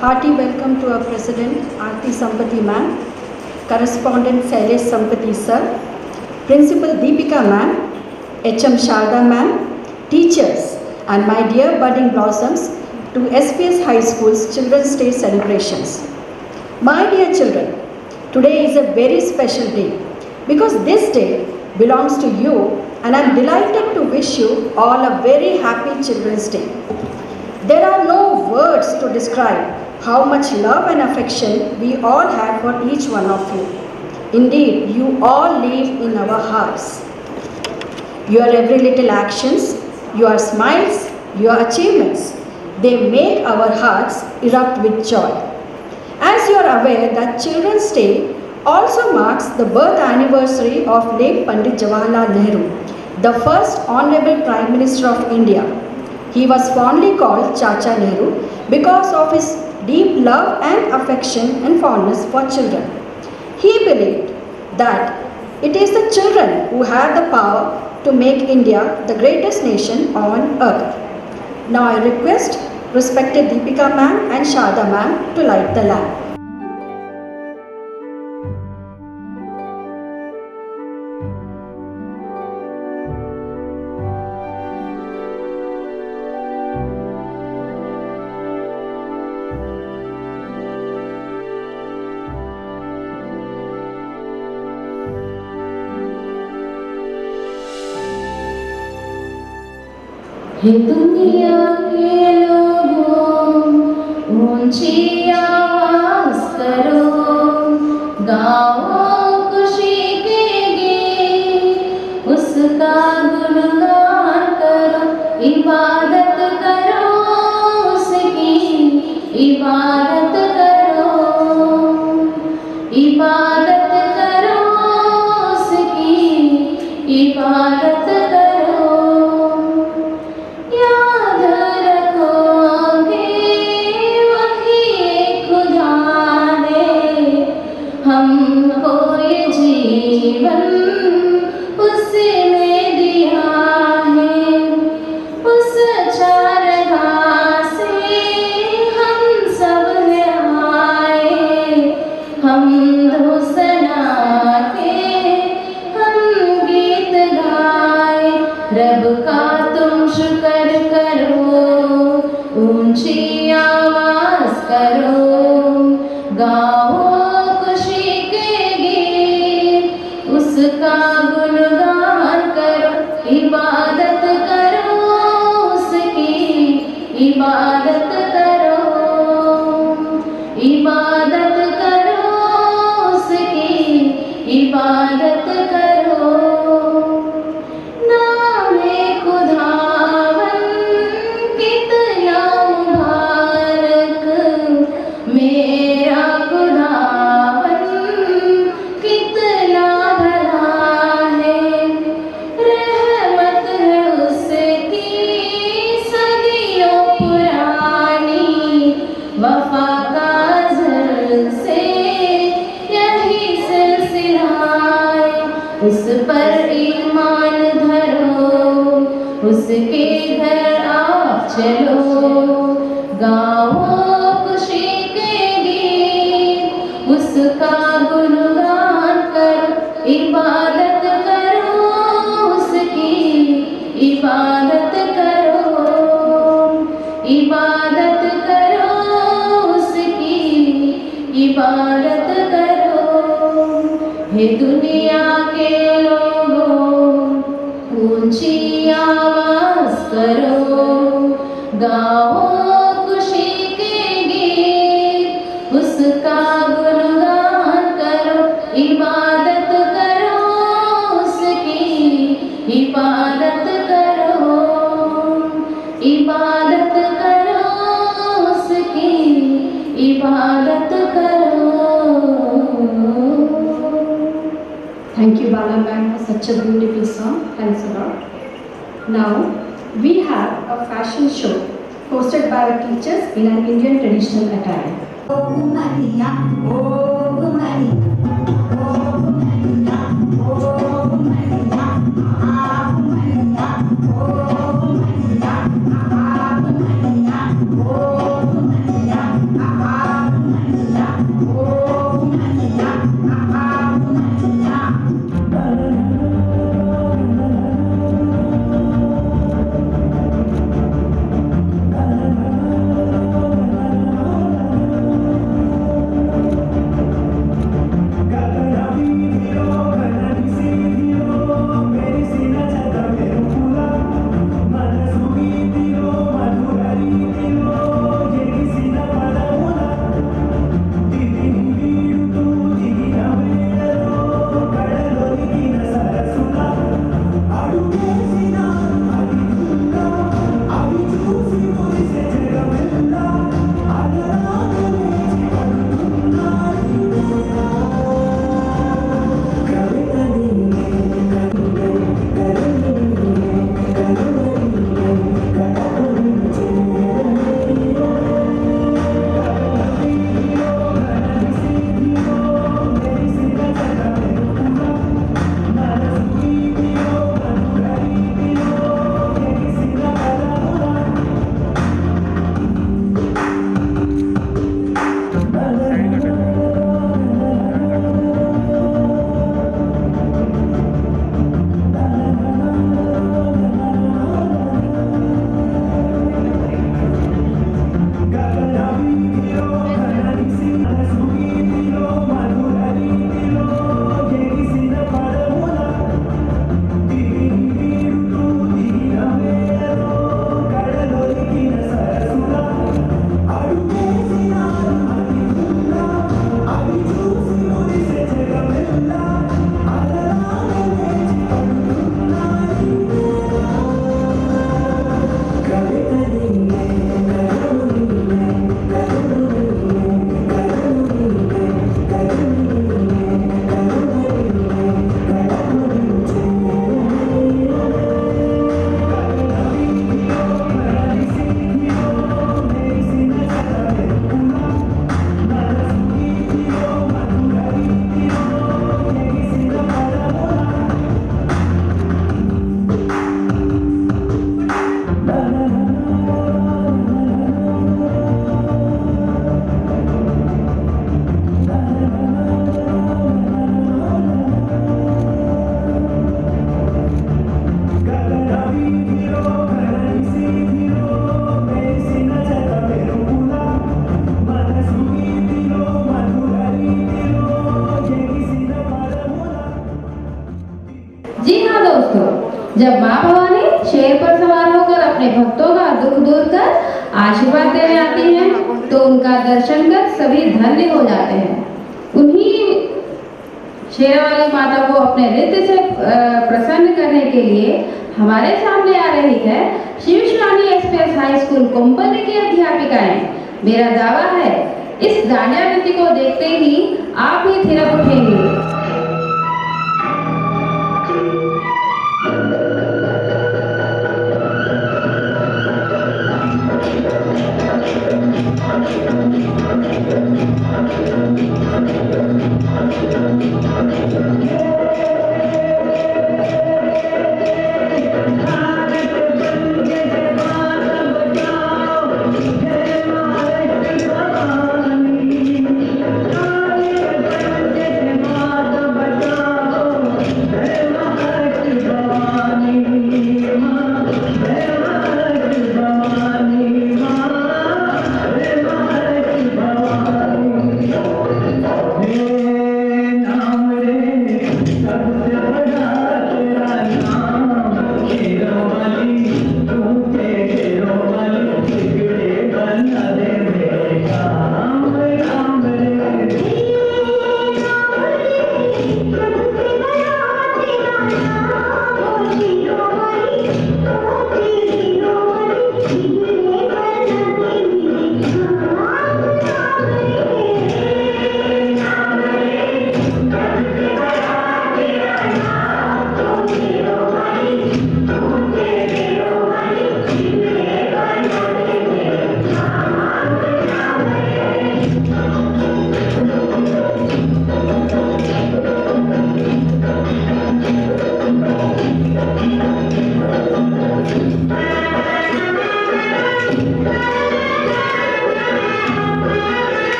Hearty welcome to our President Aarti Sampati ma'am, Correspondent Sailesh Sampati sir, Principal Deepika ma'am, HM Sharda ma'am, teachers and my dear budding blossoms to SPS High School's Children's Day celebrations. My dear children, today is a very special day because this day belongs to you and I am delighted to wish you all a very happy Children's Day. There are no words to describe how much love and affection we all have for each one of you. Indeed, you all live in our hearts. Your every little actions, your smiles, your achievements, they make our hearts erupt with joy. As you are aware that Children's Day also marks the birth anniversary of late Pandit Jawaharlal Nehru, the first Honorable Prime Minister of India. He was fondly called Chacha Nehru because of his deep love and affection and fondness for children. He believed that it is the children who have the power to make India the greatest nation on earth. Now I request respected Deepika ma'am and Sharda ma'am to light the lamp. हे दुनिया के लोगों, ऊंची आवाज करो, गाओ खुशी के गीत, उसका गुणगान करो, इबादत करो उसकी, इबादत करो, इबादत करो उसकी, इबादत करो। हमको ये जीवन उसने दिया है, उस चारगाह से हम सब आए, हम सना के हम गीत गाए, रब का तुम शुक्र करो, ऊंची आवाज करो, गाओ उसका गुणगान करो, इबादत करो उसकी, इबादत करो, इबादत करो उसकी, इबादत करो। नामे खुदावन कितना मुबारक, मेरा खुदावन कितना वफा काज़र से यही सिलसिला है, उस पर ईमान धरो, उसके घर आप चलो, गाओ खुशी के गीत, उसका गुणगान करो, इबादत करो उसकी, इबादत करो, इबादत करो इबादत करो। हे दुनिया के लोगों, ऊंची आवाज करो, गाओ खुशी के गीत, उसका गुणगान करो, इबादत करो उसकी, इबादत करो, इबादत करो उसकी, इबादत करो। Thank you Bala ma'am for such a beautiful song. Thanks a lot. Now we have a fashion show hosted by our teachers in an Indian traditional attire. Oh Maria, oh Maria, oh Maria, oh Maria, ah Maria, oh Maria, ah Maria, oh Maria, ah जब माँ भवानी शेर पर सवार होकर अपने भक्तों का दुख दूर कर आशीर्वाद देने आती हैं तो उनका दर्शन कर सभी धन्य हो जाते हैं। उन्हीं शेरावाली माता को अपने नृत्य से प्रसन्न करने के लिए हमारे सामने आ रही है Shiv Shivani express high school Komballi की अध्यापिकाएं। मेरा दावा है इस डांडिया नृत्य को देखते ही आप भी थिरक उठेंगे।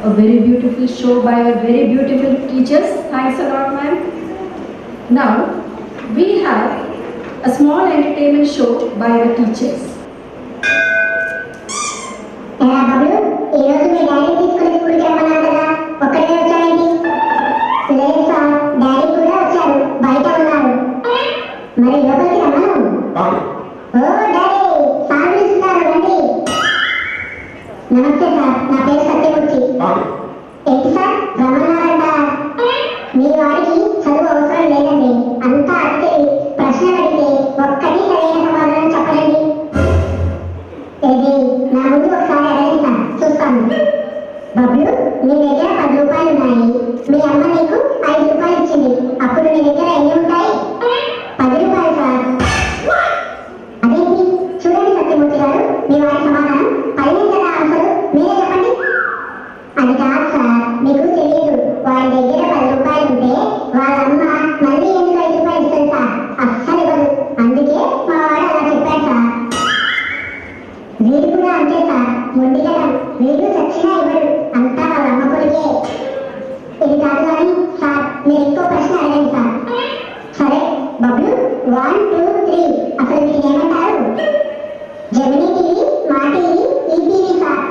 A very beautiful show by our very beautiful teachers. Thanks a lot, ma'am. Now, we have a small entertainment show by our teachers. AW ఈరోజు మీ డాడీ తీసుకుని స్కూల్కి రమ్మన్నారు కదా, ఒక్కడే వచ్చాడండి. లేదు సార్, డాడీ కూడా వచ్చారు, బయట ఉన్నారు. మరి లోపలికి రమ్మను. ఓ డాడీ, సార్ పిలుస్తున్నారు, రండి. నమస్తే సార్, నా పేరు సత్యమూర్తి. ఏంటి సార్ రమ్మన్నారంట? మీ వారికి చదువు అవసరం లేదండి, అంతా అడిగి ప్రశ్న అడిగితే ఒక్కటి సరైన సమాధానం చెప్పండి. ఏది నా ముందు ఒకసారి అడగండి సార్, చూస్తాను. బబ్లు, నీ దగ్గర 10 రూపాయలు ఉన్నాయి. మీ అమ్మ నీకు 5 రూపాయలు ఇచ్చింది. అప్పుడు నీ దగ్గర ఎన్ని ఉంటాయి? 10 రూపాయలు సార్. అదేంటి? చూడండి సత్యమూర్తి గారు, మీ వారి సమాధానం పైన కదా ఆన్సర్, మీరే చెప్పండి. అది కాదు సార్, మీకు తెలియదు. వారి దగ్గర 10 రూపాయలు ఉంటే వాళ్ళ అమ్మ మళ్ళీ ఎందుకు 5 రూపాయలు ఇస్తుంది సార్? అస్సలు ఇవ్వదు. అందుకే మా వాడు అలా చెప్పాడు సార్. వీడు కూడా అంతే సార్, మొండిగడం. వీడు చచ్చినా ఇవ్వడు, అంతా వాళ్ళ అమ్మ కొడుకే. ఇది కాదు కానీ సార్, మీరు ఇంకో ప్రశ్న అడగండి సార్. సరే బబ్లు, 1, 2, 3 అసలు మీరు ఏమంటారు? జెమినీ టీవీ, మా టీవీ, ఈటీవీ సార్.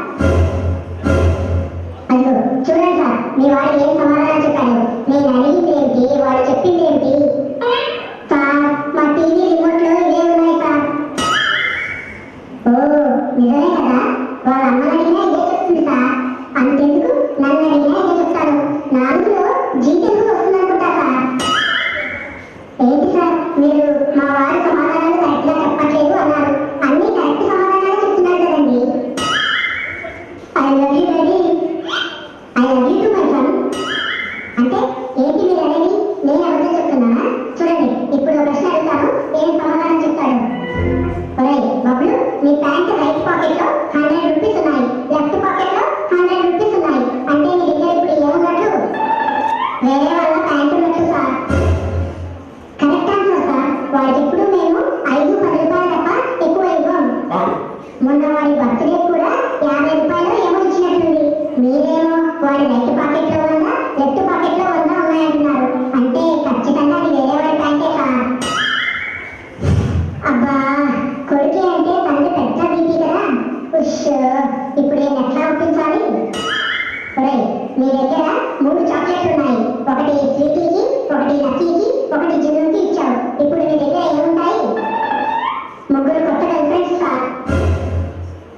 అయ్యో చూడండి సార్, మీ వాడు ఏం సమాధానం చెప్పాడు? నేను అడిగింది ఏంటి, వాడు చెప్పింది ఏంటి? సార్, మా టీవీ రిమోట్లో ఇవే ఉన్నాయి సార్. ఓ నిజమే కదా, వాళ్ళ అమ్మని అడిగినా ఇదే చెప్తుంది సార్. అంతెందుకు నన్ను అడిగినా ఇదే చెప్తాను. 4లో జీ తెలుగు వస్తుంది అనుకుంటా సార్. ఏంటి సార్, మీరు మా వారి సమాధానాలు కరెక్ట్ గా చెప్పట్లేదు అన్నారు. అన్ని కరెక్ట్ సమాధానాలు చెప్తున్నారు కదండి. I love you daddy, I love you to my son. అంటే ఏంటి మీరు అనేది? నేను అబద్ధం చెప్తున్నానా? చూడండి, ఇప్పుడు ఒక ప్రశ్న అడుగుతాను, ఏం సమాధానం చెప్తాడు. ఒరేయ్ బబ్లు, నీ ప్యాంట్ రైట్ పాకెట్ లో 100 రూపీస్ ఉన్నాయి, లెఫ్ట్ పాకెట్ లో 100 రూపీస్ ఉన్నాయి. అంటే నీ దగ్గర ఇప్పుడు ఏమున్నట్లు? వేరే వాళ్ళ ప్యాంట్ ఉన్నట్లు సార్. Correct answer sir. వాడికి ఎప్పుడు మేము 5, 10 రూపాయలు తప్ప ఎక్కువ ఇవ్వం. మొన్న వాడి బర్త్డే కూడా 50 రూపాయలు ఏమో ఇచ్చినట్టుంది. మీరేమో వాడి రైట్ పాకెట్ లో 100, లెఫ్ట్ పాకెట్ లో 100 ఉన్నాయంటున్నారు. అంటే ఖచ్చితంగా అది వేరే వాడి ప్యాంటే సార్. అబ్బా, కొడుకే అంటే తండ్రి పెద్ద బీపీ కదా. ఉష్, ఇప్పుడు నేను ఎట్లా ఒప్పించాలి? ఒరేయ్, మీ దగ్గర 3 చాక్లెట్లు ఉన్నాయి. ఒకటి స్వీటీకి, ఒకటి లక్కీకి, ఒకటి జిన్నుకి ఇచ్చావు. ఇప్పుడు మీ దగ్గర ఏముంటాయి? 3 కొత్త గర్ల్ ఫ్రెండ్స్ సార్.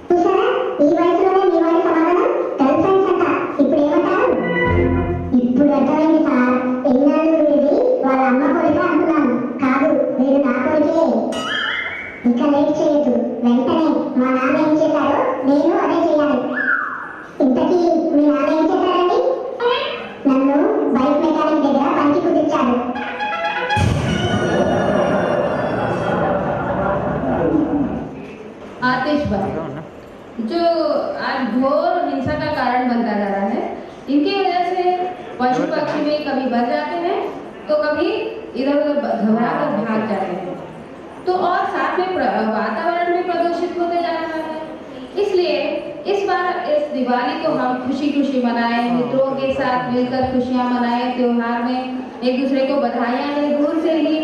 చూసారా, ఈ వయసులోనే మీ వారి సమాధానం గర్ల్ ఫ్రెండ్స్ అంట. ఇప్పుడు ఏమంటారు? ఇప్పుడు అర్థమైంది సార్. ఎన్నాళ్ళు వీడిది వాళ్ళ అమ్మ కొడుకు అనుకున్నాను. కాదు, వీడు నా కొడుకే. ఇక లేట్ చేయొద్దు, వెంటనే మా నాన్న ఏం చేశారో నేను అదే చేయాలి. ఇంతకీ మీ నాన్న ఏం చేశారండి? నన్ను బైక్ మెకానిక్ దగ్గర పనికి కుదిర్చాడు. आतिशबाजी जो आज घोर हिंसा का कारण बनता जा रहा है, इनकी वजह से पशु पक्षी भी कभी बच जाते हैं तो कभी इधर उधर घबरा कर भाग जाते हैं। तो और साथ में वातावरण भी प्रदूषित होते जा रहा है। इसलिए इस बार इस दिवाली को हम खुशी खुशी मनाएं, मित्रों के साथ मिलकर खुशियां मनाएं, त्योहार में एक दूसरे को बधाइयां दें दूर से ही।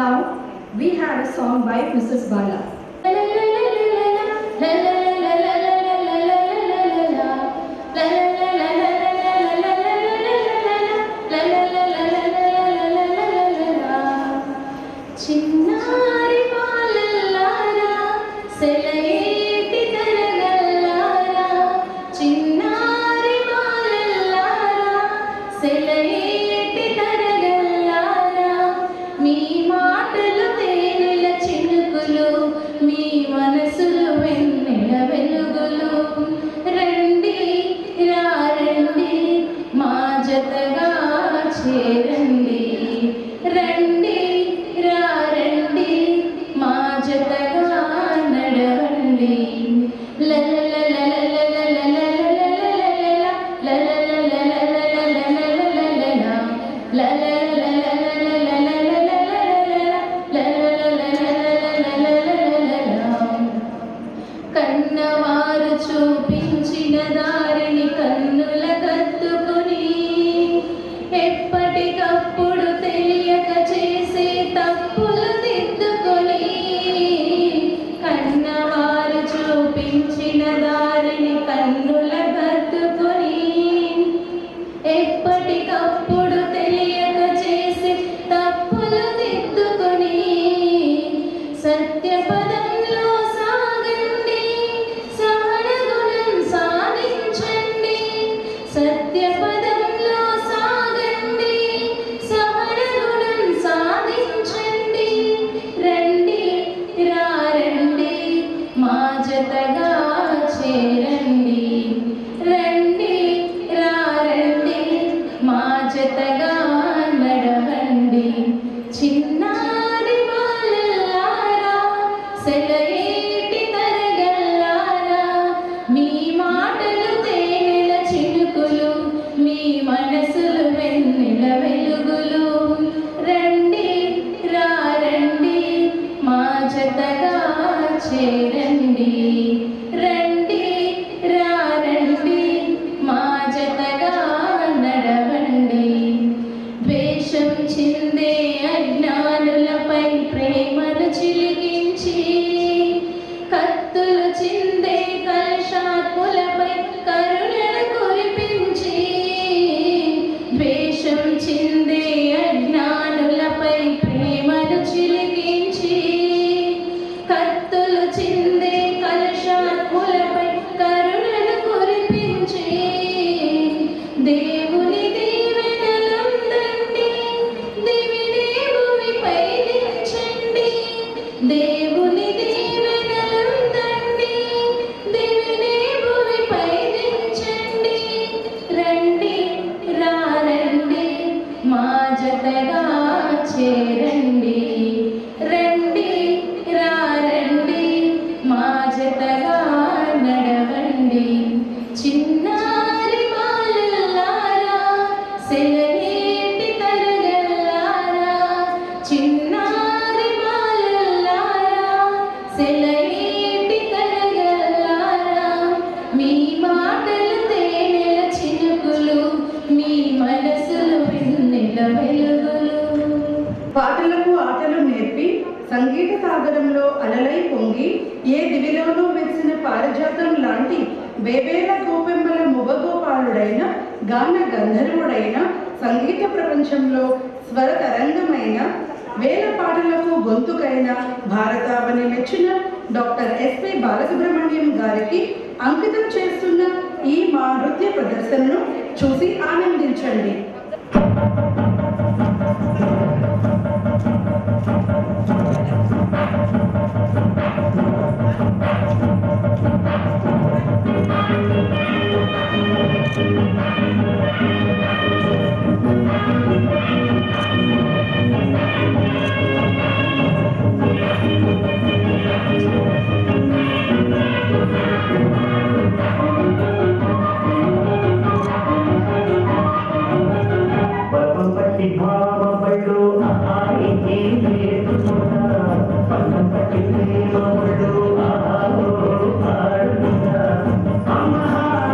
Now we have a song by Mrs. Bala. చిన్నారి బాలల్లారా సెలయేటి తరగల్లారా చిన్నారి బాలల్లారా సెలయేటి తరగల్లారా మీ మాటలు తేనెల చినుకులు మీ మనసులు వెన్నెల వెలుగులు రండి రండి మా జతగా చేరండి రండి రండి మా జతగా నడవండి కన్నవారు చూపించిన దారిని కన్నుల కత్తుకుని ఎప్పటికప్పుడు తెలియక చేసే తప్పులు దిద్దుకొని కన్నవారు చూపించిన దారిని కన్నుల కత్తుకుని ఎప్పటికప్పుడు తెలియక చేసే తప్పులు దిద్దుకొని సత్యపదంలో సాగండి సహనగుణం సాధించండి సత్యపదంలో సాగండి సహనగుణం సాధించండి రండి రండి మా జతగా చేరండి రండి రండి మా జతగా నడవండి చిన్నారి బాలల్లారా సెలయేటి తరగల్లారా మీ మాటలు తేనెల చినుకులు మీ మనసులు వెన్నెల వెలుగులు రండి రండి మా జతగా చేరండి రండి రండి మా జతగా నడవండి ద్వేషం చిందే అజ్ఞానులపై ప్రేమను చిలికించి కత్తులు చిందే కల్షాత్ములపై కరుణను కురిపించి ద్వేషం చిందే అజ్ఞానులపై ప్రేమను చిలికించి కత్తులు చిందే కల్షాత్ములపై కరుణను కురిపించి దేవుని దీవెనలందండి దివినే భూమిపై దించండి దేవుని దీవెనలందండి దివినే భూమిపై దించండి రండి రండి మా జతగా చేరండి రండి రండి మా జతగా నడవండి చిన్నారి బాలల్లారా సెలయేటి తరగల్లారా చిన్నారి బాలల్లారా సెలయేటి తరగల్లారా మీ మాటలు తేనెల చినుకులు మీ మనసులు వెన్నెల వెలుగులు పాటలకు ఆటలు నేర్పి సంగీత సాగరంలో అలలై పొంగి ఏ దివిలోనూ వెలిసిన పారిజాతం లాంటి వేవేల గోపెమ్మల ముభగోపాలుడైన గాన గంధర్వుడైన సంగీత ప్రపంచంలో స్వర తరంగమైన వేల పాటలకు గొంతుకైన భారతావని మెచ్చిన డాక్టర్ ఎస్పి బాలసుబ్రహ్మణ్యం గారికి అంకితం చేస్తున్న ఈ మా నృత్య ప్రదర్శనను చూసి ఆనందించండి. Mama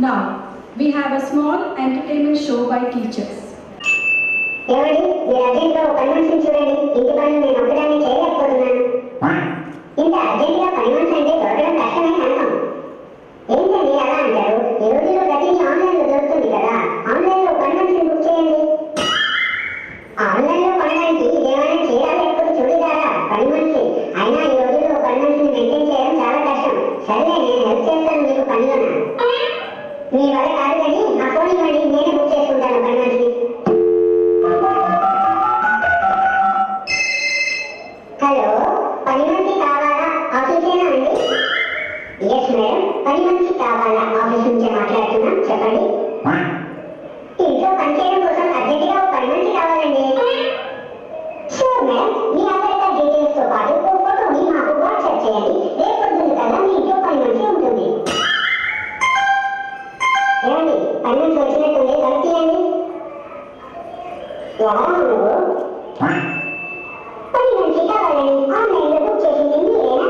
Now, we have a small entertainment show by teachers. ఏమండి మీరు అర్జెంట్గా ఒక పని మనిషిని చూడండి, ఇంటి పనులు నేను ఒక్కదాన్ని చేయలేకపోతున్నాను. ఇంత అర్జెంట్గా పని మనిషి అంటే దొరకడం కష్టమైన అనుభవం. ఏంటండి అలా అంటారు? ఈ రోజుల్లో ప్రతిదీ ఆన్లైన్లో దొరుకుతుంది కదా, ఆన్లైన్లో పని మనిషిని బుక్ చేయండి. ఆన్లైన్లో కొనడానికి ఇదేమైనా చీరా లేకపోతే చూడిదారా పని మనిషి? అయినా ఈ రోజుల్లో పని మనిషిని మెయింటైన్ చేయడం చాలా కష్టం. సరే నేను హెల్ప్ చేస్తాను మీకు పనిలోనా. మీ వల్ల కాదు కానీ ఆ ఫోన్ ఇవ్వండి, నేనే బుక్ చేసుకుంటాను పని మనిషి. హలో, పని మనిషి కావాలా? ఆఫీసేనా అండి? ఎస్ మేడం, పని మనిషి కావాలా? ఆఫీస్ నుంచే మాట్లాడుతున్నాం, చెప్పండి. ఇంట్లో పనిచేయడం కోసం అర్జెంట్గా ఒక పని మనిషి కావాలండి. షూర్ మేడం, మీ ఆధార్ కార్డ్ డీటెయిల్స్ తో పాటు ఓ ఫోటోని మాకు వాట్సాప్ చేయండి. రేపు పొద్దున్న కల్లా మీ ఇంట్లో పని మనిషి ఉంటుంది. ఏమండి, పని మనిషి వచ్చినట్టుంది, తలుపు తీయండి. ఎవరా నువ్వు? పని మనిషి కావాలని ఆన్లైన్లో బుక్ చేసింది మీరేనా?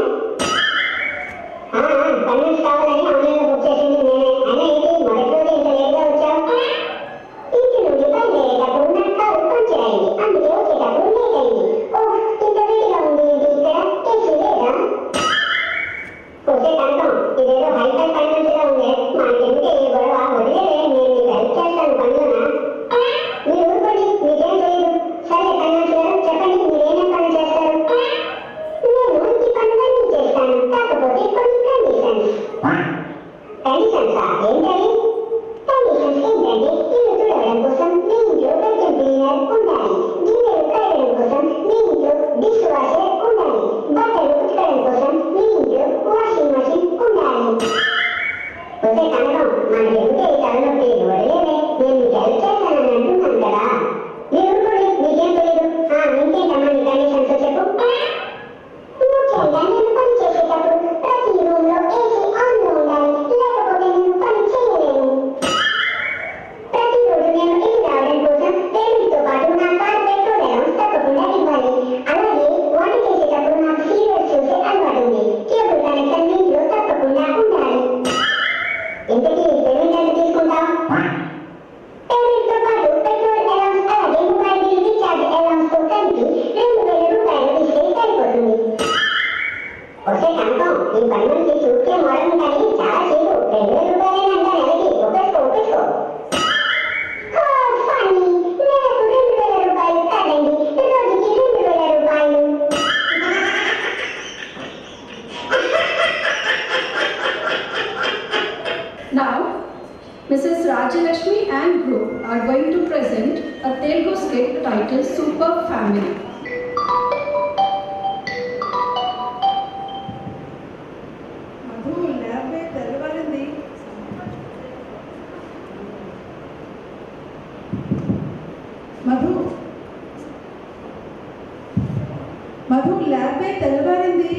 పని మనిషి కావాలని ఆన్లైన్లో బుక్ చేసింది నేనే. అయినా ఏంటి మొదటి రోజు ఇంత లేట్గా వచ్చావు? ఇంటి నుండి బయలుదేరేటప్పుడు నా కారు పంచర్ అయింది, అందుకే వచ్చేటప్పుడు లేట్ అయింది. ఓహ్, ఇంత వేడిగా ఉంది ఏంటి ఇక్కడ? ఏసీ లేదా? వచ్చే కనకం, ఇదేదో హైఫై పని మనిషిగా ఉంది. మనకెందుకే ఈ గొడవ? వదిలేదే, నేను మీకు హెల్ప్ చేస్తాను పనిలోనా. మీరు ఊరుకోండి, మీకేం తెలియదు. సరే పని మనిషి గారు, చెప్పండి మీరేమేం పని చేస్తారు? నేను ఈ పనులన్నీ చేస్తాను, కాకపోతే కొన్ని కండిషన్స్. కండిషన్సా? ఏంటది? కండిషన్స్ ఏంటంటే ఇల్లు తుడవడం కోసం మీ ఇంట్లో వెక్యూమ్ క్లీనర్ ఉండాలి, గిన్నెలు కడగడం కోసం మీ ఇంట్లో డిష్ వాషర్ ఉండాలి, బట్టలు ఉతకడం కోసం మీ ఇంట్లో వాషింగ్ మెషిన్ ఉండాలి. వచ్చే కనకం, మనకెందుకే ఈ తలనొప్పి? వదిలేదే, నేను మీకు హెల్ప్ చేస్తానని అంటున్నాను కదా. మీరు ఊరుకోండి, మీకేం తెలియదు. ఇంకేంటమ్మా నీ కండిషన్స్ చెప్పు. ముఖ్యంగా నేను పని చేసేటప్పుడు ప్రతి రూమ్లో ఏసీ ఆన్లో ఉండాలి, లేకపోతే నేను పని చేయలేను. ప్రతిరోజు నేను ఇంటి రావడం కోసం పేమెంట్తో పాటు నా కార్ పెట్రోల్ అలౌన్స్ తప్పకుండా ఇవ్వాలి. అలాగే వంట చేసేటప్పుడు నాకు సీరియల్స్ చూసే అలవాటు ఉంది, కేబుల్ కనెక్షన్ ఇంట్లో తప్పకుండా ఉండాలి. ఇంతకీ పేమెంట్ ఎంత తీసుకుంటావు? పేమెంట్తో పాటు పెట్రోల్ అలౌన్స్ అలాగే మొబైల్ బిల్ రీఛార్జ్ అలౌన్స్ తో కలిపి 2000 రూపాయలు ఇస్తే సరిపోతుంది. వచ్చే కనకం, ఈ పని మనిషి చూస్తే మోడల్ కానీ చాలా చీపు. 2000 రూపాయలేనంట నెలకి. ఒప్పేసుకో. ఫనీ, నెలకు 2000 రూపాయలు కాదండి, రోజుకి 2000 రూపాయలు. Now, Mrs. Rajalakshmi and group are going to present a Telugu skit titled Super Family. Madhu, lab తెల్లవారింది. మధు, ల్యాబ్ తెల్లవారింది.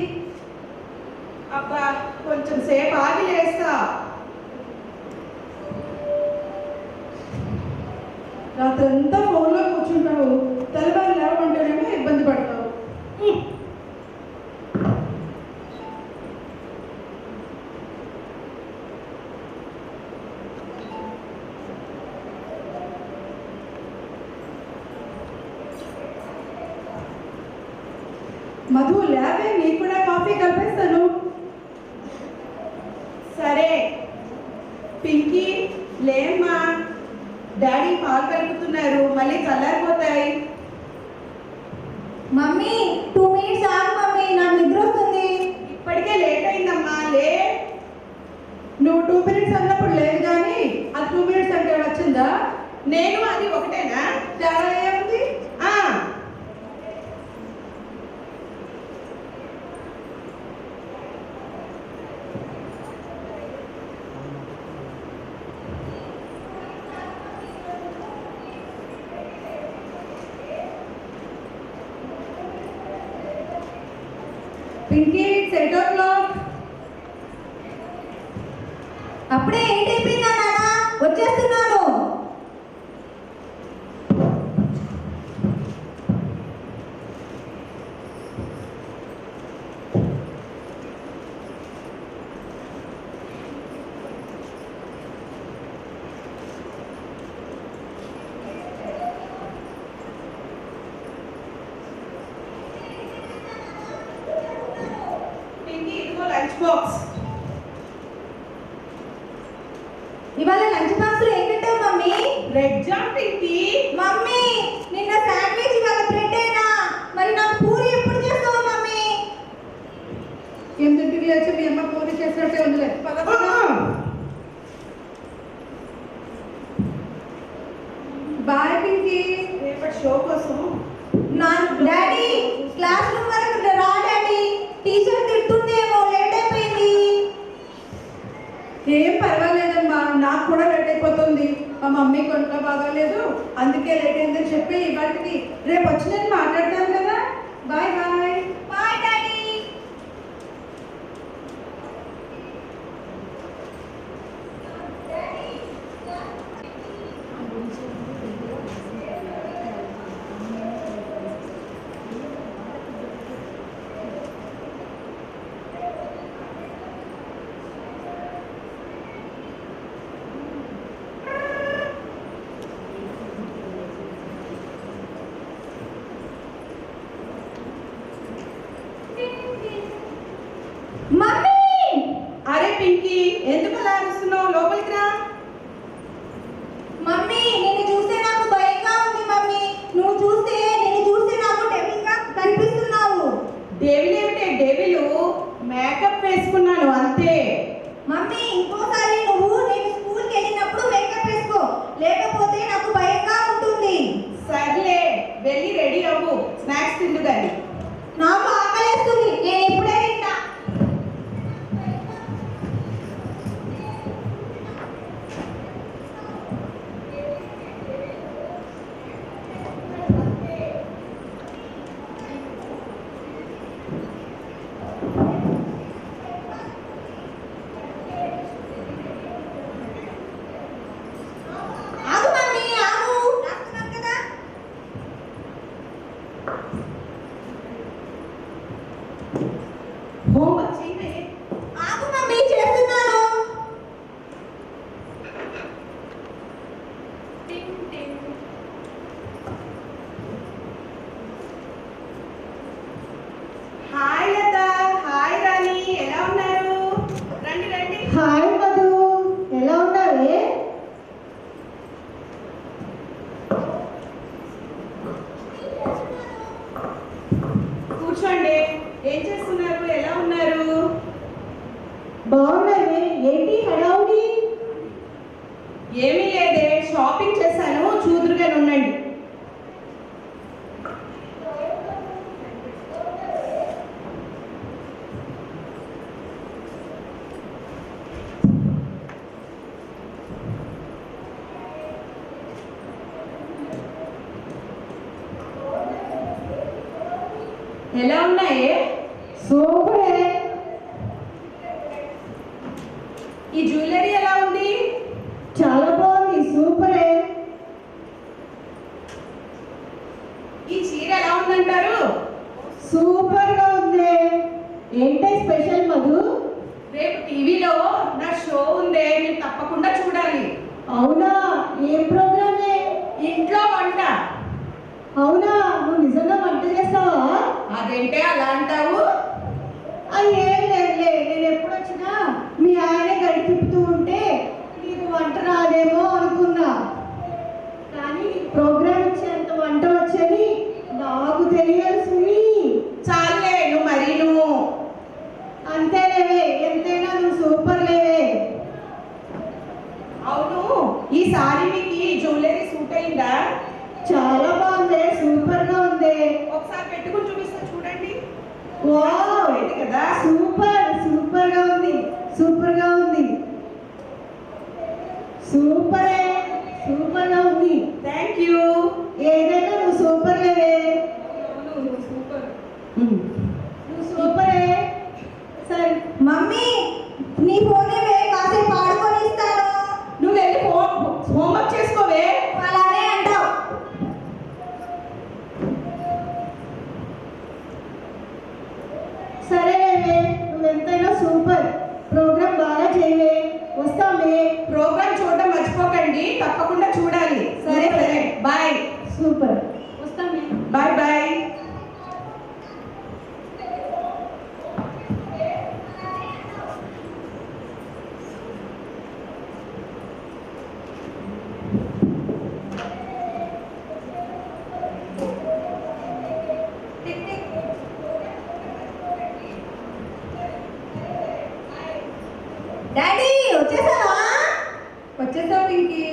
అబ్బా, కొంచెం సేపు ఆగి లేస్తా. రాత్రంతా ఫోన్లో కూర్చుంటావు, తెల్లవారు లేవమంటేనేమో ఇబ్బంది పడతావు. మధు, లేవే, నీకు కూడా కాఫీ కలిపేస్తాను. సరే. పింకీ, లేమ్మా, డాడీ పాలు కలుపుతున్నారు, మళ్ళీ చల్లారిపోతాయి. మమ్మీ 2 మినిట్స్ ఆగు మమ్మీ, నాకు నిద్ర వస్తుంది. ఇప్పటికే లేట్ అయిందమ్మా, లే. నువ్వు 2 మినిట్స్ అన్నప్పుడు లేదు కానీ అది 2 మినిట్స్ అంటే వచ్చిందా? నేను అది ఒకటేనా? తేడా ఏముంది? Pinky, it's 8 o'clock. అప్పుడే 8 అయిపోయిందా నాన్న? వచ్చేస్తున్నాను. ఇవాళ లంచ్ బాక్స్ లో ఏం పెట్టావు mummy? Red jam Pinky. Mummy నిన్న శాండ్విచ్ ఇవాళ బ్రెడ్ అయినా, మరి నాకు పూరి ఎప్పుడు చేస్తావు మమ్మీ? ఎందుకు వచ్చి మీ అమ్మ పూరి చేసినట్టే ఉందిలే. పద పద. బాయ్ పింకీ. రేపటి షో కోసం నా డాడీ క్లాస్ రూమ్ వరకు రా డాడీ, టీచర్ తిడుతుందేమో, లేట్ అయిపోయింది. ఏం పర్వాలేదమ్మా, నాకు కూడా లేట్ అయిపోతుంది. మా మమ్మీ కొంట్లో బాగాలేదు, అందుకే లేట్ అయిందని చెప్పి ఇవాటికి రేపు వచ్చి నేను మాట్లాడతాను కదా. Bye bye. Bye daddy. Mummy అరే పింకీ, ఎందుకు అలా అరుస్తున్నావు? లోపలికి రా. మమ్మీ నిన్ను చూస్తే నాకు భయంగా ఉంది మమ్మీ. నువ్వు చూస్తే నిన్ను చూస్తే నాకు డెవిల్గా కనిపిస్తున్నావు. డేవిల్ ఏమిటే డేవిలు? మేకప్ వేసుకున్నాను అంతే. మమ్మీ ఇంకోసారి నువ్వు నేను స్కూల్కి వెళ్ళినప్పుడు మేకప్ వేసుకో, లేకపోతే నాకు భయంగా ఉంటుంది. సర్లే, వెళ్ళి రెడీ అవ్వు, స్నాక్స్ తిందు కానీ. నాకు ఆకలేస్తుంది, నేను ఇప్పుడే తింటా. ఆగు మమ్మీ ఆగు, రాస్తున్నాను కదా. హోంవర్క్ చేయవే. ఆగు మమ్మీ చేస్తున్నాను. హాయ్ లత, హాయ్ రాణి, ఎలా ఉన్నారు? రండి రండి. హాయ్ మధు, ఎలా ఉన్నావే? కూర్చోండి. ఏం చేస్తున్నారు? ఎలా ఉన్నారు? బాగున్నావే, ఏంటి హడావుడి? ఏమీ లేదే, షాపింగ్ చేశాను, చూదురుగానే ఉండండి. ఎలా ఉన్నాయి? సూపర్. ఈ జ్యువెలరీ ఎలా ఉంది? చాలా బాగుంది, సూపర్. ఈ చీర ఎలా ఉందంటారు? సూపర్ గా ఉంది. ఏంటి స్పెషల్ మధు? రేపు టీవీలో నా షో ఉందే, మీరు తప్పకుండా చూడాలి. అవునా, ఏం ప్రోగ్రామే? ఇంట్లో వంట. అవునా, నువ్వు నిజంగా వంట చేస్తావా? అదేంటే అలా అంటావు? ఏం లేదులే, నేను ఎప్పుడు వచ్చినా మీ ఆయనే గడి తిప్పుతూ ఉంటే నీకు వంట రాదేమో అనుకున్నా, కానీ ప్రోగ్రామ్ ఇచ్చేంత వంట వచ్చని నాకు తెలియదు సుమి. చాలే, నువ్వు మరీ నువ్వు. అంతేలేవే, ఎంతైనా నువ్వు సూపర్ లేవే. అవును, ఈ సారీ మీకు ఈ జ్యువెలరీ సూట్ అయిందా? చాలా బాగుంది, సూపర్ గా ఉంది. ఒకసారి పెట్టుకుని చూపిస్తా చూడండి. వావ్, అయింది కదా? సూపర్, సూపర్ గా ఉంది, సూపర్ గా ఉంది, సూపరే, సూపర్ గా ఉంది. Thank you. ఏదైనా నువ్వు సూపర్ లేవే. సూపర్. నువ్వు సూపరే. సరే మమ్మీ, నీ ఫోన్ కాసేపు ఆడుకొని ఇస్తాను. నువ్వు వెళ్ళి హోంవర్క్ చేసుకోవే. అలానే అంటావు. సరేలేవే, నువ్వు ఎంతైనా సూపర్. ప్రోగ్రామ్ బాగా చేయవే. వస్తామే. ప్రోగ్రామ్ చూడడం మర్చిపోకండి, తప్పకుండా చూడాలి. సరే సరే, బాయ్. సూపర్, వస్తామే. Bye bye. వచ్చేసావు పింకీ.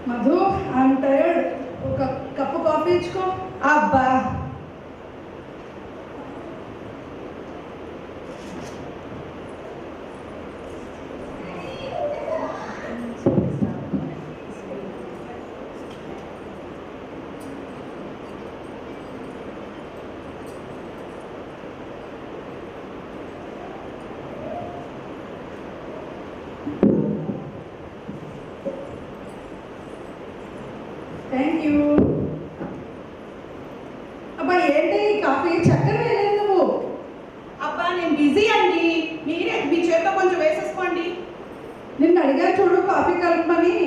Madhu, I'm tired. ఒక కప్పు కాఫీ ఇచ్చుకో. అబ్బా, థ్యాంక్ యూ. అబ్బా, ఏంటి కాఫీ చక్కెర వేయలేదు నువ్వు? అబ్బా నేను బిజీ అండి, మీరే మీ చేతితో కొంచెం వేసేసుకోండి. నిన్ను అడిగా చూడు కాఫీ కలపమని.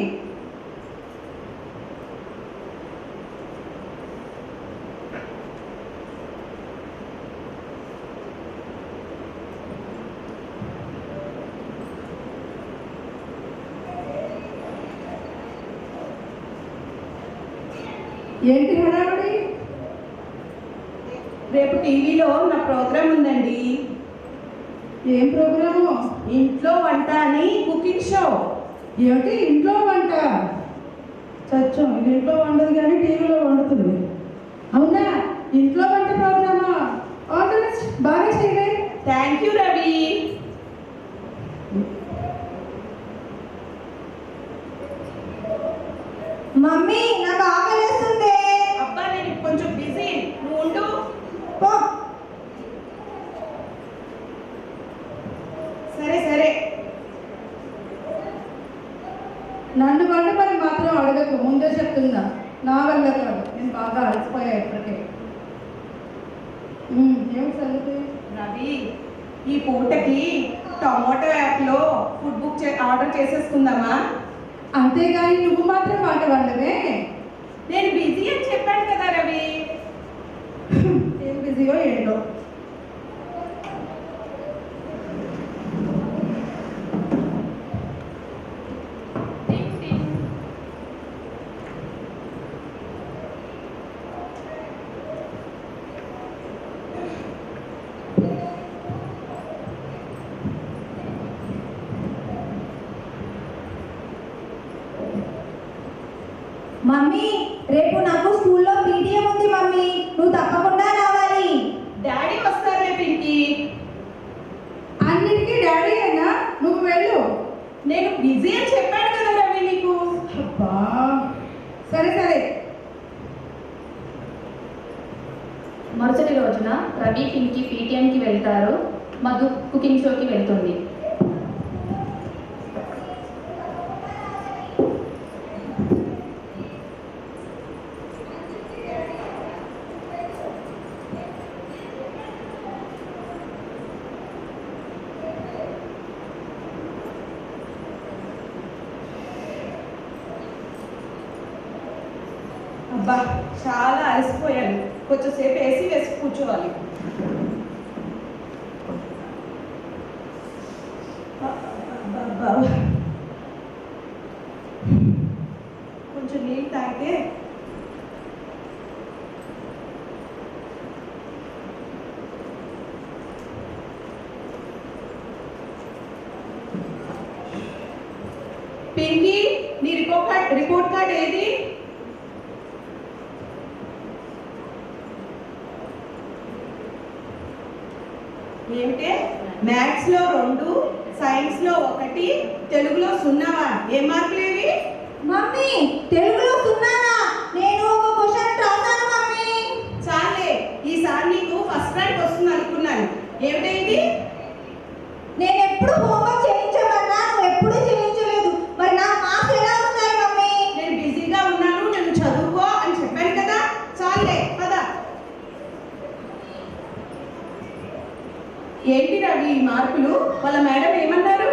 ఏంటి హడావుడి? రేపు టీవీలో నా ప్రోగ్రామ్ ఉందండి. ఏం ప్రోగ్రాము? ఇంట్లో వంట అని కుకింగ్ షో. ఏమిటి ఇంట్లో వంట? చచ్చం, ఇది ఇంట్లో వండదు కానీ టీవీలో వండుతుంది. అవునా, ఇంట్లో వంట ప్రోగ్రామా? ఆల్ ది బెస్ట్, బాగా చేయలే. Thank you Ravi. మమ్మీ నాకు ఆకలిస్తుంది. అబ్బా నేను కొంచెం బిజీ, నువ్వు ఉండు. పో. సరే సరే. నన్ను వండమని మాత్రం అడగకు, ముందే చెప్తున్నా. నా వల్ల కాదు, నేను బాగా అలసిపోయా ఇప్పటికే. ఏమిటి సంగతి? రవి, ఈ పూటకి టొమాటో యాప్లో ఫుడ్ బుక్ ఆర్డర్ చేసేసుకుందామా? అంతేగాని నువ్వు మాత్రం మాట వండవే. నేను బిజీ అని చెప్పాను కదా రవి. ఏం బిజీయో ఏంటో. మమ్మీ రేపు నాకు స్కూల్లో పీటీఎం ఉంది మమ్మీ, నువ్వు తప్పకుండా రావాలి. డాడీ వస్తారులే పింకీ. అన్నిటికీ డాడీ అయినా నువ్వు వెళ్ళు. నేను బిజీ అని చెప్పాను కదా రవి నీకు. అబ్బా, సరే సరే. మరుసటి రోజున రవి పింకీ పీటీఎంకి వెళ్తారు. మధు కుకింగ్ షోకి వెళ్తుంది. అబ్బా చాలా అలసిపోయాను, కొంచెం సేపు ఏసీ వేసి కూర్చోవాలి. అబ్బా, కొంచెం నీళ్ళు తాగితే. పింకీ, నీ రిపోర్ట్ కార్డ్ ఏది? ఏమిటే? మ్యాథ్స్లో 2, సైన్స్లో 1, తెలుగులో 0. ఏ మార్కులేవి? మమ్మీ తెలుగులో 0. నేను ఒక క్వశ్చన్ రాశాను మమ్మీ. చాలే, ఈసారి నీకు ఫస్ట్ ర్యాంక్ వస్తుంది అనుకున్నాను. ఏమిటే ఇది? నేను ఎప్పుడు హోంవర్క్ చేయించమన్నా నువ్వు ఎప్పుడు చేయించలేదు, మరి నా మార్క్స్ ఎలా వస్తాయి మమ్మీ? నేను బిజీగా ఉన్నాను, నన్ను చదువుకో అని చెప్పాను కదా. చాలే పద. ఏంటి రవి ఈ మార్కులు? వాళ్ళ మేడం ఏమన్నారు?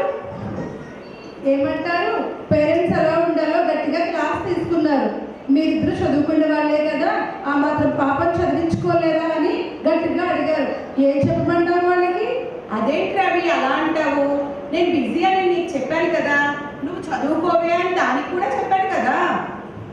ఏమంటారు? పేరెంట్స్ ఎలా ఉండాలో గట్టిగా క్లాస్ తీసుకున్నారు. మీరిద్దరు చదువుకునే వాళ్ళే కదా, ఆ మాత్రం పాపం చదివించుకోలేరా అని గట్టిగా అడిగారు. ఏం చెప్పమంటారు వాళ్ళకి? అదేంటి రవి అలా అంటావు? నేను బిజీ అని నీకు చెప్పాను కదా, నువ్వు చదువుకోవే అని దానికి కూడా చెప్పాను కదా.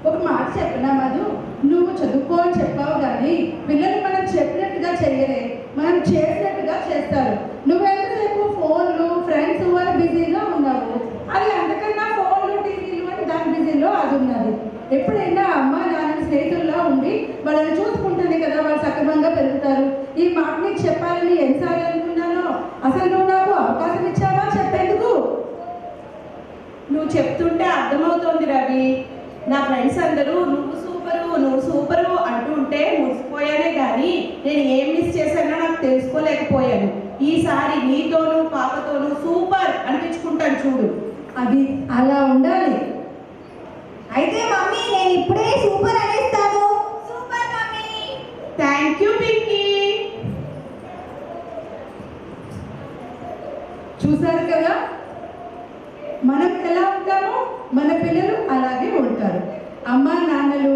ఒక మాట చెప్పినా మధు, నువ్వు చదువుకో అని చెప్పావు కానీ పిల్లలు మనం చెప్పినట్టుగా చెయ్యరే, మనం చేసినట్టుగా చేస్తారు. నువ్వెంతసేపు ఫోన్లు ఫ్రెండ్స్ వాళ్ళు బిజీగా ఉన్నావు, అది అంతకన్నా ఫోన్లు టీవీలు అని దాని బిజీలో అది ఉన్నది. ఎప్పుడైనా అమ్మ నాన్న స్నేహితుల్లో ఉండి వాళ్ళని చూసుకుంటేనే కదా వాళ్ళు సక్రమంగా పెరుగుతారు. ఈ మాట నీకు చెప్పాలని ఎన్నిసార్లు అనుకున్నానో, అసలు నువ్వు నాకు అవకాశం ఇచ్చావా చెప్పేందుకు? నువ్వు చెప్తుంటే అర్థమవుతోంది రవి. నా ఫ్రెండ్స్ అందరూ నువ్వు సూపరు అంటూ ఉంటే మురిసిపోయానే కానీ నేను ఏం మిస్ చేశానో నాకు తెలుసుకోలేకపోయాను. ఈసారి నీతోనూ పాపతోనూ సూపర్ అనిపించుకుంటాను చూడు. అది అలా ఉండాలి. అయితే మమ్మీ నేను ఇప్పుడే సూపర్ అనేస్తాను. Super mummy. Thank you Pinky. చూసారు కదా, మనం ఎలా ఉంటామో మన పిల్లలు అలాగే ఉంటారు. అమ్మ నాన్నలు,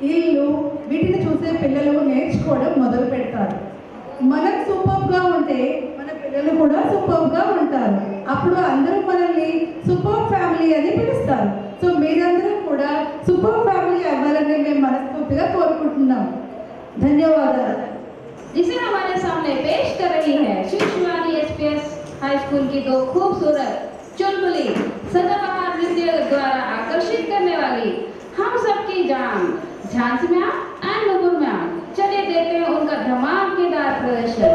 ఇల్లు వీటిని చూసే పిల్లలు నేర్చుకోవడం మొదలు పెడతారు. మనం సూపర్గా ఉంటే మన పిల్లలు కూడా సూపర్గా ఉంటారు. అప్పుడు అందరూ మనల్ని సూపర్ ఫ్యామిలీ అని పిలుస్తారు. సో మీరందరూ కూడా సూపర్ ఫ్యామిలీ అవ్వాలని మేము మనస్ఫూర్తిగా కోరుకుంటున్నాం. ధన్యవాదాలు. जिसे हमारे सामने पेश कर रही है शिवानी एसपीएस हाई स्कूल की दो खूबसूरत चुलबुली सदाबहार नृत्य द्वारा आकर्षित करने वाली हम सबकी जान Jhansi ma'am and Nupur ma'am. चलिए देखते हैं उनका धमाकेदार प्रदर्शन।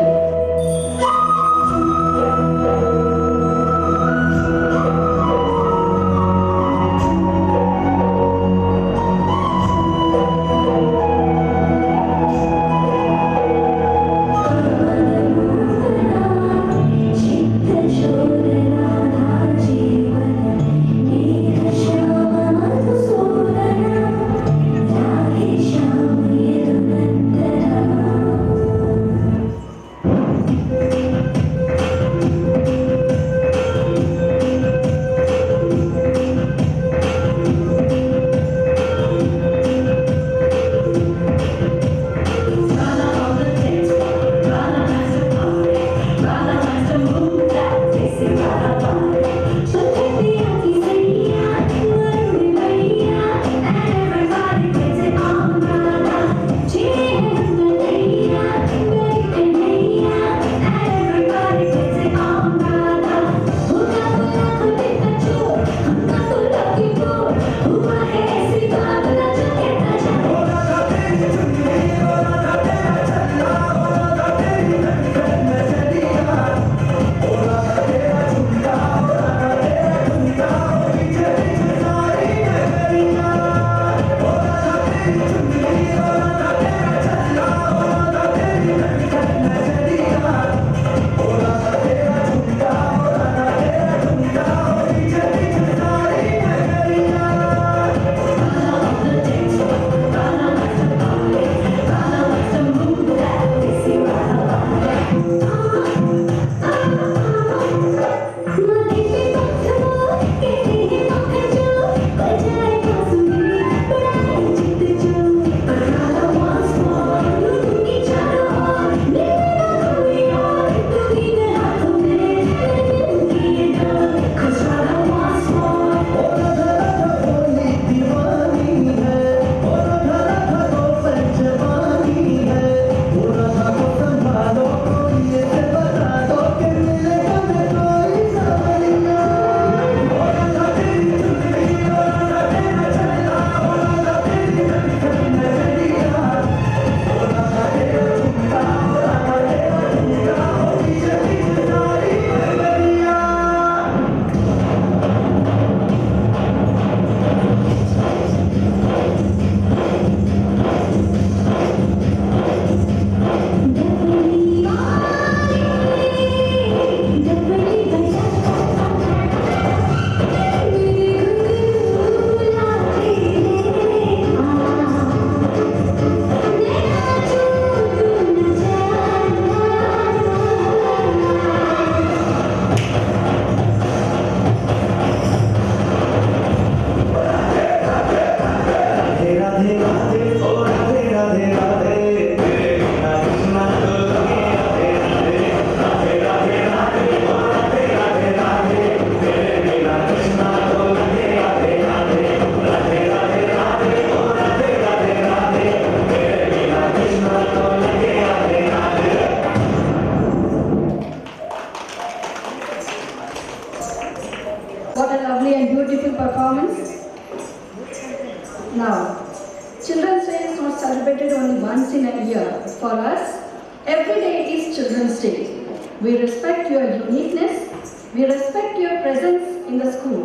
Children's Day. We respect your uniqueness. We respect your presence in the school.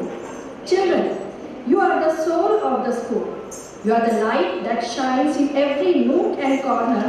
Children, you are the soul of the school. You are the light that shines in every nook and corner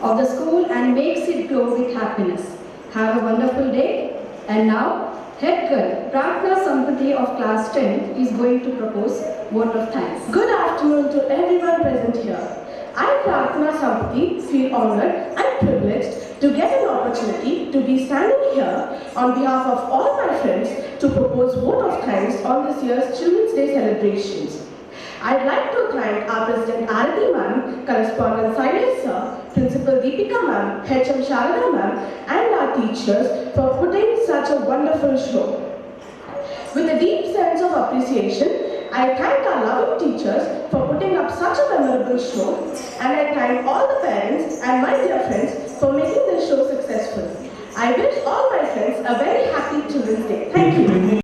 of the school and makes it glow with happiness. Have a wonderful day. And now, Head Girl Pratna Sampati of class 10 is going to propose vote of thanks. Good afternoon to everyone present here. I, Pratna Sampati, feel honored and privileged to get an opportunity to be standing here on behalf of all my friends to propose vote of thanks on this year's Children's Day celebrations. I'd like to thank our President Arati Ma'am, Correspondent Silas Sir, Principal Deepika Ma'am, HM Sharada Ma'am, and our teachers for putting such a wonderful show. With a deep sense of appreciation, I thank our loving teachers for putting up such a memorable show, and I thank all the parents and my dear friends for making this show successful. I wish all my friends a very happy Children's Day. Thank you.